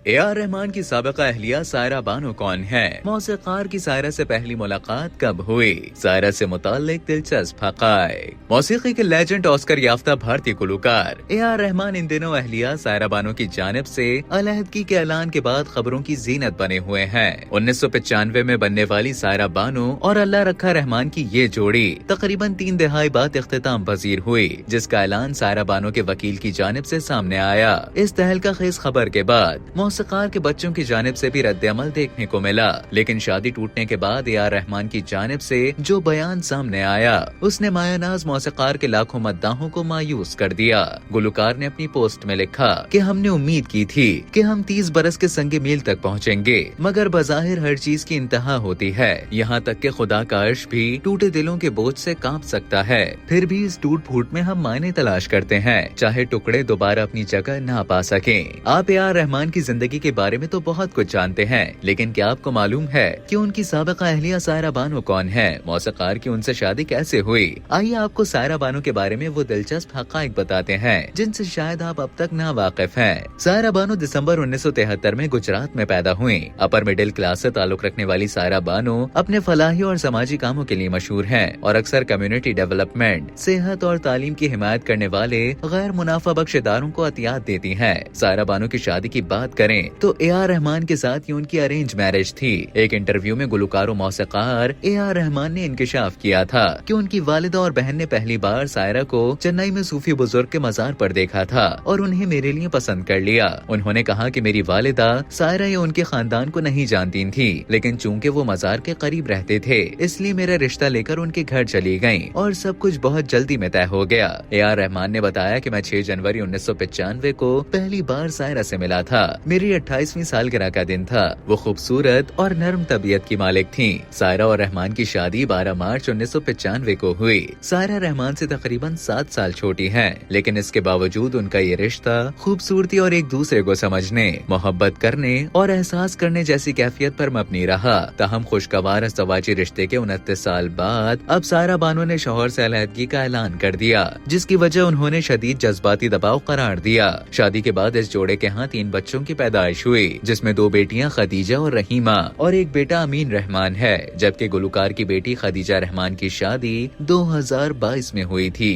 AR. Rahman की साबिका अहलिया सायरा बानो कौन है? मौसीकार की सायरा से पहली मुलाकात कब हुई? सायरा से मुताल्लिक दिलचस्प हक़ाइक़। मौसीकी के लेजेंड ऑस्कर याफ्ता भारतीय गुलकार ए.आर. रहमान इन दिनों अहलिया सायरा बानो की जानिब से अलहदगी के ऐलान के बाद खबरों की जीनत बने हुए हैं। 1995 में बनने वाली सायरा बानो और अल्लाह रखा रहमान की ये जोड़ी तकरीबन 3 दहाई बाद इख्तिताम पजीर हुई, जिसका ऐलान सायरा बानो के वकील की जानिब से सामने आया। इस तहलका खेज खबर के बाद मौसीकार के बच्चों की जानिब से भी रद्द-ए-अमल देखने को मिला, लेकिन शादी टूटने के बाद ए.आर. रहमान की जानिब से जो बयान सामने आया उसने मायानाज मौसीकार के लाखों मद्दाहों को मायूस कर दिया। गुलकार ने अपनी पोस्ट में लिखा कि हमने उम्मीद की थी कि हम 30 बरस के संगे मील तक पहुँचेंगे, मगर बज़ाहिर हर चीज की इंतहा होती है। यहाँ तक के खुदा का अर्श भी टूटे दिलों के बोझ से कांप सकता है। फिर भी इस टूट फूट में हम मायने तलाश करते हैं, चाहे टुकड़े दोबारा अपनी जगह ना पा सके। आप ए.आर. रहमान की जिंदगी के बारे में तो बहुत कुछ जानते हैं, लेकिन क्या आपको मालूम है कि उनकी साबिका अहलिया सायरा बानो कौन है? मौसीकार की उनसे शादी कैसे हुई? आइए आपको सायरा बानो के बारे में वो दिलचस्प हक़ाइक़ बताते हैं जिनसे शायद आप अब तक ना वाकिफ हैं। सायरा बानो दिसंबर 1973 में गुजरात में पैदा हुई। अपर मिडिल क्लास से ताल्लुक रखने वाली सायरा बानो अपने फलाही और समाजी कामों के लिए मशहूर है और अक्सर कम्युनिटी डेवलपमेंट, सेहत और तालीम की हिमायत करने वाले गैर मुनाफा बख्श इदारों को अतियात देती है। सायरा बानो की शादी की बात करें तो ए.आर. रहमान के साथ ये उनकी अरेंज मैरिज थी। एक इंटरव्यू में गुलकार और मौसीकार ए.आर. रहमान ने इंकशाफ किया था कि उनकी वालिदा और बहन ने पहली बार सायरा को चेन्नई में सूफी बुजुर्ग के मजार पर देखा था और उन्हें मेरे लिए पसंद कर लिया। उन्होंने कहा कि मेरी वालिदा सायरा या उनके खानदान को नहीं जानती थी, लेकिन चूंकि वो मजार के करीब रहते थे इसलिए मेरा रिश्ता लेकर उनके घर चली गयी और सब कुछ बहुत जल्दी में तय हो गया। ए.आर. रहमान ने बताया कि मैं 6 जनवरी 1995 को पहली बार सायरा से मिला था। मेरी 28वीं सालगिरह का दिन था। वो खूबसूरत और नर्म तबीयत की मालिक थी। सायरा और रहमान की शादी 12 मार्च 1995 को हुई। सायरा रहमान से तकरीबन 7 साल छोटी है, लेकिन इसके बावजूद उनका ये रिश्ता खूबसूरती और एक दूसरे को समझने, मोहब्बत करने और एहसास करने जैसी कैफियत पर मबनी रहा। ताहम खुशगवार ज़वाजी रिश्ते के 29 साल बाद अब सायरा बानो ने शौहर से अलहदगी का ऐलान कर दिया, जिसकी वजह उन्होंने शदीद जज्बाती दबाव करार दिया। शादी के बाद इस जोड़े के यहाँ 3 बच्चों की पैदाइश हुई, जिसमें 2 बेटियां खदीजा और रहीमा और एक बेटा अमीन रहमान है, जबकि गुलकार की बेटी खदीजा रहमान की शादी 2022 में हुई थी।